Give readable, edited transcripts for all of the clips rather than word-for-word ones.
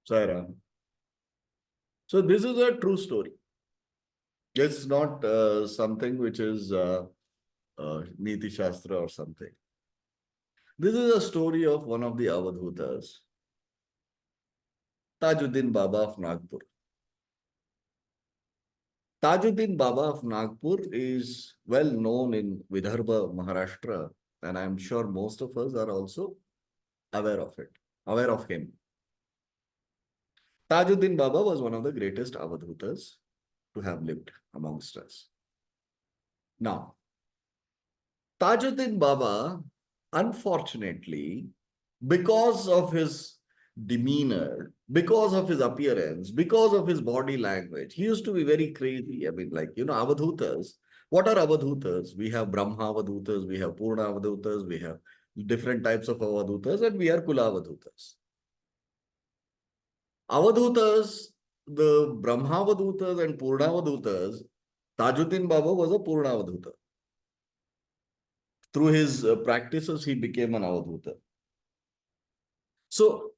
Sairam. So this is a true story. It's not something which is Niti Shastra or something. This is a story of one of the Avadhutas, Tajuddin Baba of Nagpur. Tajuddin Baba of Nagpur is well known in Vidarbha, Maharashtra, and I'm sure most of us are also aware of it, aware of him. Tajuddin Baba was one of the greatest Avadhutas to have lived amongst us. Now, Tajuddin Baba, unfortunately, because of his demeanor, because of his appearance, because of his body language, he used to be very crazy. I mean, like, Avadhutas. What are Avadhutas? We have Brahma Avadhutas, we have Purna Avadhutas, we have different types of Avadhutas, and we are Kula Avadhutas. Avadhutas, the Brahma Avadhutas and Purna Avadhutas, Tajuddin Baba was a Purna Avadhuta. Through his practices, he became an Avadhuta. So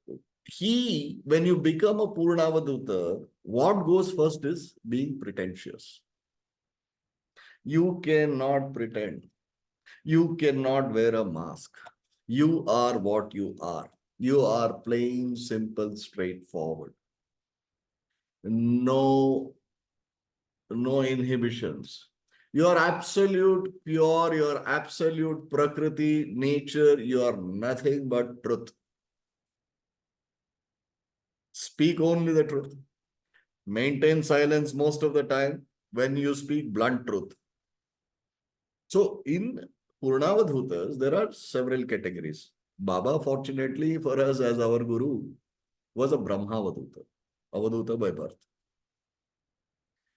when you become a Purnavaduta, what goes first is being pretentious. You cannot pretend. You cannot wear a mask. You are what you are. You are plain, simple, straightforward. No inhibitions. You are absolute pure, you are absolute prakriti, nature, you are nothing but truth. Speak only the truth. Maintain silence most of the time when you speak blunt truth. So in Purnavadhutas, there are several categories. Baba, fortunately for us as our guru, was a Brahmavadhuta, Avadhuta by birth.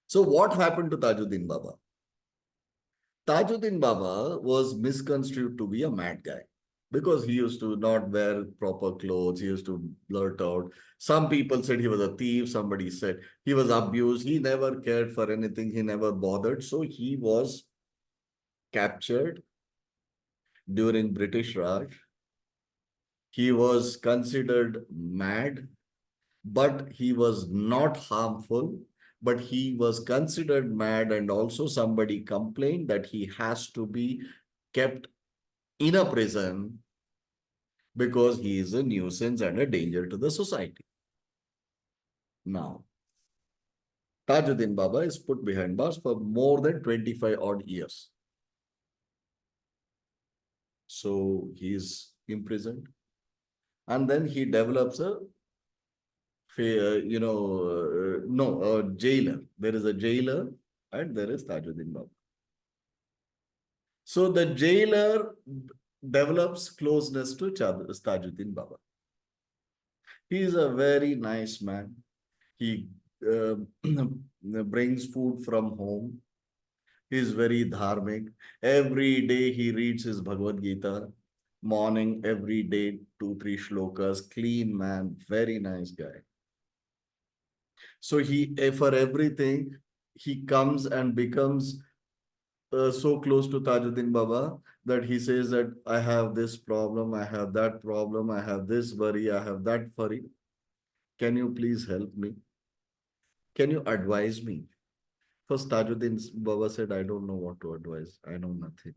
So what happened to Tajuddin Baba? Tajuddin Baba was misconstrued to be a mad guy because he used to not wear proper clothes. He used to blurt out. Some people said he was a thief. Somebody said he was abused. He never cared for anything. He never bothered. So he was captured during British Raj. He was considered mad, but he was not harmful. But he was considered mad, and also somebody complained that he has to be kept in a prison because he is a nuisance and a danger to the society. Now, Tajuddin Baba is put behind bars for more than 25 odd years. So he is imprisoned. And then he develops a jailer. There is a jailer and there is Tajuddin Baba. So the jailer develops closeness to Tajuddin Baba. He is a very nice man. He uh, brings food from home. He is very dharmic. Every day he reads his Bhagavad Gita. Morning, every day, 2, 3 shlokas. Clean man, very nice guy. So for everything, he comes and becomes so close to Tajuddin Baba that he says that I have this problem, I have that problem, I have this worry, I have that worry. Can you please help me? Can you advise me? First, Tajuddin Baba said, I don't know what to advise. I know nothing.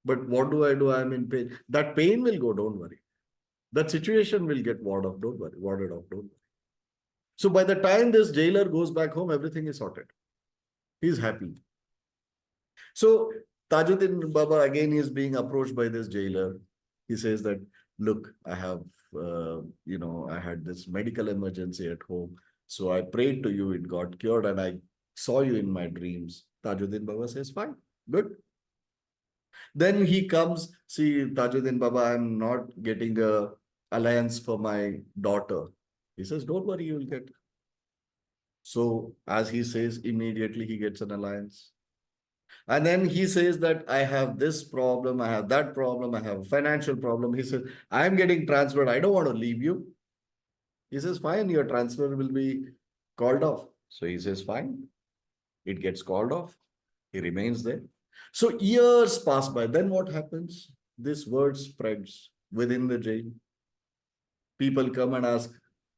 But what do I do? I'm in pain. That pain will go, don't worry. That situation will get warded off, don't worry. Warded off, don't worry. So by the time this jailer goes back home, everything is sorted. He's happy. So Tajuddin Baba again is being approached by this jailer. He says that, look, I have, I had this medical emergency at home. So I prayed to you, it got cured, and I saw you in my dreams. Tajuddin Baba says, fine, good. Then he comes, see, Tajuddin Baba, I'm not getting a alliance for my daughter. He says, don't worry, you will get. So as he says, immediately he gets an alliance. And then he says that I have this problem, I have that problem, I have a financial problem. He says, I'm getting transferred. I don't want to leave you. He says, fine, your transfer will be called off. So he says, fine. It gets called off. He remains there. So years pass by. Then what happens? This word spreads within the jail. People come and ask,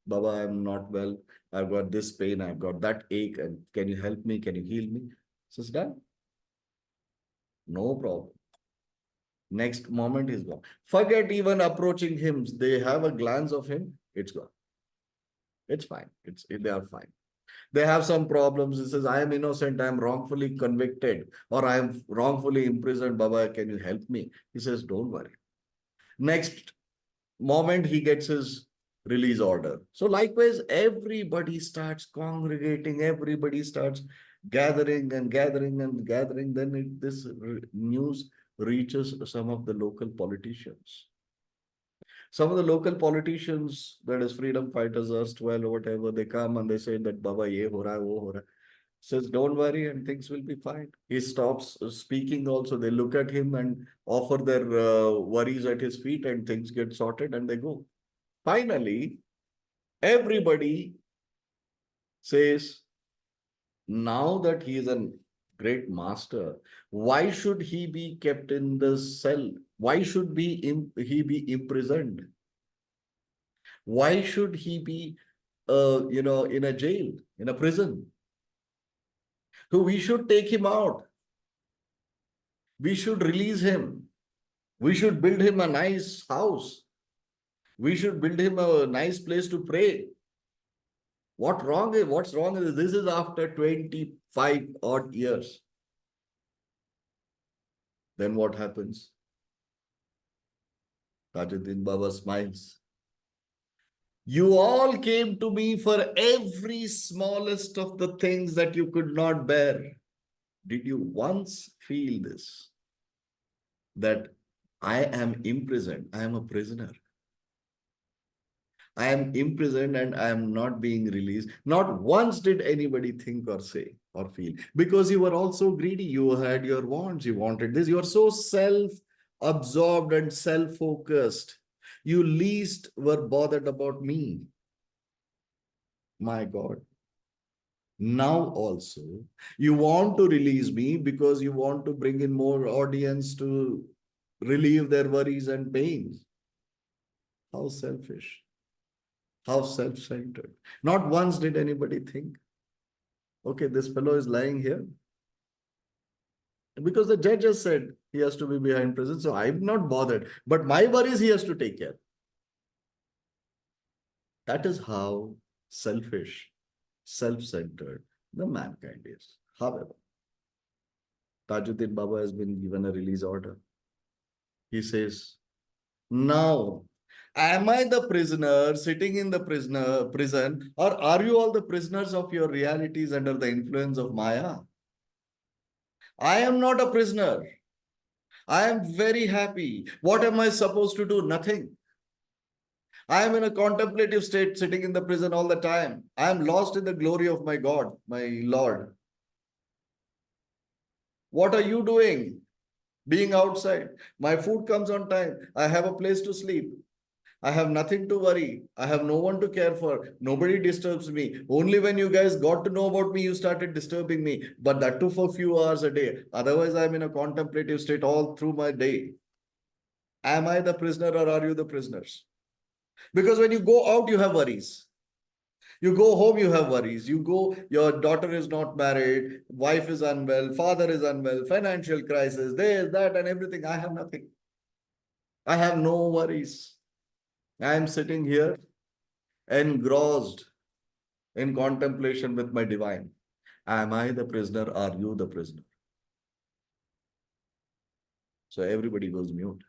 Baba, I'm not well. I've got this pain. I've got that ache. And can you help me? Can you heal me? Says, done. No problem. Next moment he's gone. Forget even approaching him. They have a glance of him. It's gone. It's fine. They are fine. They have some problems. He says, I am innocent. I am wrongfully convicted or I am wrongfully imprisoned. Baba, can you help me? He says, don't worry. Next moment he gets his release order. So likewise, everybody starts congregating, everybody starts gathering and gathering and gathering. Then this news reaches some of the local politicians. Some of the local politicians, that is freedom fighters, erstwhile or whatever, they come and they say that Baba, ye ho raha hai, wo ho raha hai. Says, don't worry, and things will be fine. He stops speaking also. They look at him and offer their worries at his feet, and things get sorted and they go. Finally, everybody says, now that he is a great master, why should he be kept in the cell? Why should he be imprisoned? Why should he be, in a jail, in a prison? So we should take him out. We should release him. We should build him a nice house. We should build him a nice place to pray. What's wrong is this is after 25 odd years. Then what happens? Tajuddin Baba smiles. You all came to me for every smallest of the things that you could not bear. Did you once feel this? That I am imprisoned, I am a prisoner. I am imprisoned and I am not being released. Not once did anybody think or say or feel. Because you were also greedy. You had your wants. You wanted this. You are so self-absorbed and self-focused. You least were bothered about me. My God. Now also, you want to release me because you want to bring in more audience to relieve their worries and pains. How selfish. How self-centered. Not once did anybody think, okay, this fellow is lying here. Because the judge has said he has to be behind prison, so I'm not bothered. But my worries he has to take care. That is how selfish, self-centered the mankind is. However, Tajuddin Baba has been given a release order. He says, now, am I the prisoner sitting in the prison, or are you all the prisoners of your realities under the influence of Maya? I am not a prisoner. I am very happy. What am I supposed to do? Nothing. I am in a contemplative state, sitting in the prison all the time. I am lost in the glory of my God, my Lord. What are you doing? Being outside. My food comes on time. I have a place to sleep. I have nothing to worry. I have no one to care for. Nobody disturbs me. Only when you guys got to know about me, you started disturbing me. But that too for a few hours a day. Otherwise, I'm in a contemplative state all through my day. Am I the prisoner or are you the prisoners? Because when you go out, you have worries. You go home, you have worries. You go, your daughter is not married, wife is unwell, father is unwell, financial crisis, this, that, and everything. I have nothing. I have no worries. I am sitting here engrossed in contemplation with my divine. Am I the prisoner? Are you the prisoner? So everybody goes mute.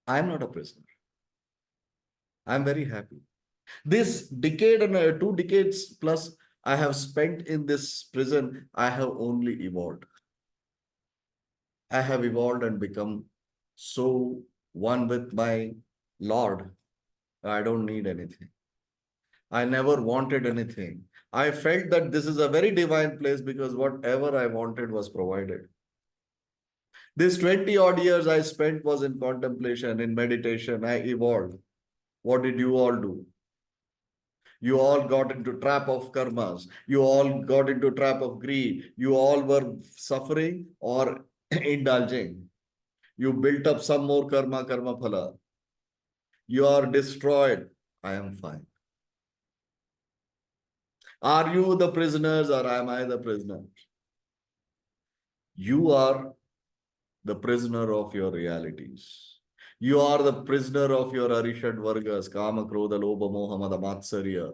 I'm not a prisoner. I'm very happy. This decade and 2 decades plus I have spent in this prison, I have only evolved. I have evolved and become so one with my Lord. I don't need anything. I never wanted anything. I felt that this is a very divine place because whatever I wanted was provided. This 20 odd years I spent was in contemplation, in meditation. I evolved. What did you all do? You all got into trap of karmas. You all got into trap of greed. You all were suffering or indulging. You built up some more karma, karma phala. You are destroyed. I am fine. Are you the prisoners or am I the prisoner? You are the prisoner of your realities. You are the prisoner of your Arishad Vargas, Kama, Krodha, Lobha, Moha, Mada, Matsarya,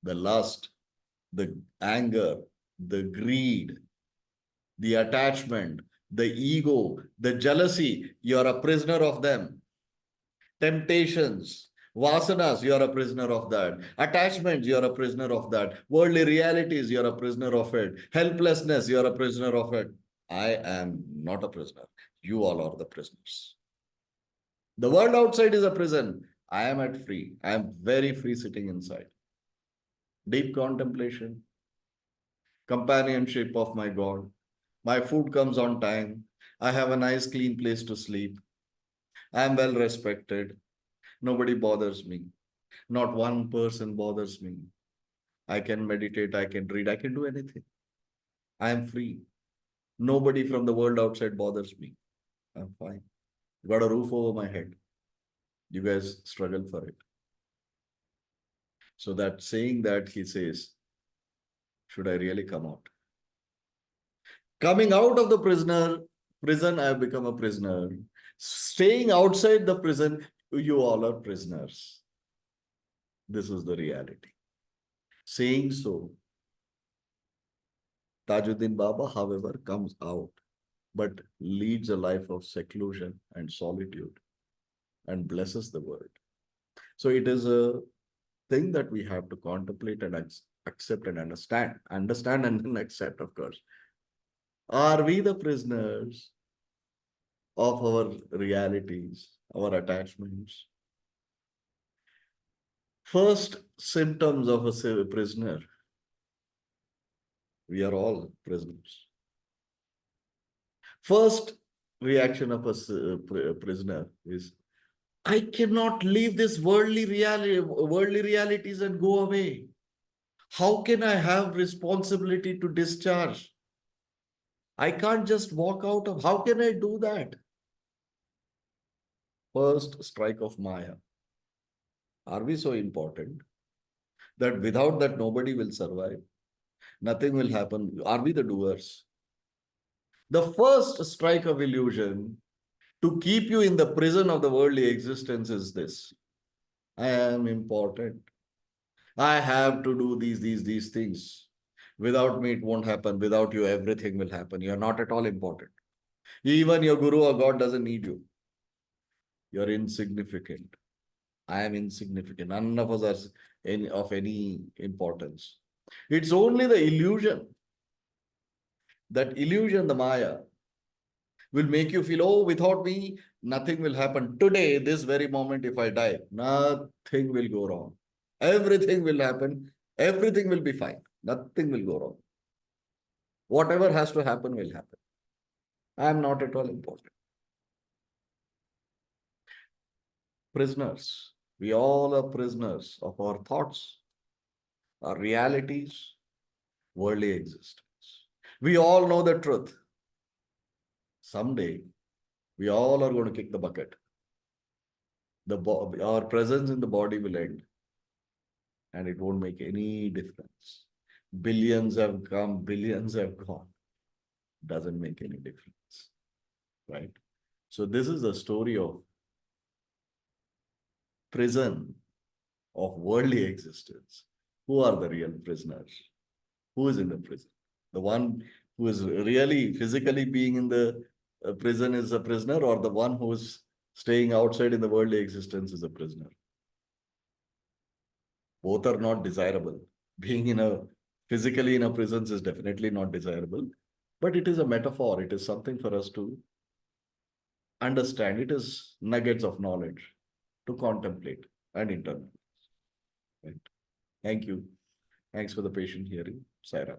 the lust, the anger, the greed, the attachment, the ego, the jealousy. You are a prisoner of them. Temptations, vasanas, you are a prisoner of that. Attachments, you are a prisoner of that. Worldly realities, you are a prisoner of it. Helplessness, you are a prisoner of it. I am not a prisoner. You all are the prisoners. The world outside is a prison. I am at free. I am very free sitting inside. Deep contemplation, companionship of my God. My food comes on time. I have a nice, clean place to sleep. I am well respected. Nobody bothers me. Not one person bothers me. I can meditate, I can read, I can do anything. I am free. Nobody from the world outside bothers me. I'm fine. Got a roof over my head. You guys struggle for it. So that saying that he says, should I really come out? Coming out of the prison, I have become a prisoner. Staying outside the prison, you all are prisoners. This is the reality. Saying so, Tajuddin Baba, however, comes out, but leads a life of seclusion and solitude and blesses the world. So it is a thing that we have to contemplate and accept and understand. Understand and then accept, of course. Are we the prisoners of our realities, our attachments? First symptoms of a prisoner. We are all prisoners. First reaction of a prisoner is, I cannot leave this worldly realities and go away. How can I have responsibility to discharge? I can't just walk out of, how can I do that? First strike of Maya. Are we so important that without that nobody will survive? Nothing will happen. Are we the doers? The first strike of illusion to keep you in the prison of the worldly existence is this. I am important. I have to do these things. Without me, it won't happen. Without you, everything will happen. You're not at all important. Even your guru or God doesn't need you. You're insignificant. I am insignificant. None of us are of any importance. It's only the illusion. That illusion, the Maya, will make you feel, oh, without me, nothing will happen. Today, this very moment, if I die, nothing will go wrong. Everything will happen. Everything will be fine. Nothing will go wrong. Whatever has to happen will happen. I am not at all important. Prisoners. We all are prisoners of our thoughts, our realities, worldly existence. We all know the truth. Someday, we all are going to kick the bucket. Our presence in the body will end, and it won't make any difference. Billions have come, billions have gone. Doesn't make any difference, right? So this is the story of prison of worldly existence. Who are the real prisoners? Who is in the prison? The one who is really physically being in the prison is a prisoner, or the one who is staying outside in the worldly existence is a prisoner? Both are not desirable. Being in a physically in a prison is definitely not desirable, but it is a metaphor. It is something for us to understand. It is nuggets of knowledge to contemplate and internalize. Right? Thank you. Thanks for the patient hearing. Sai Ram.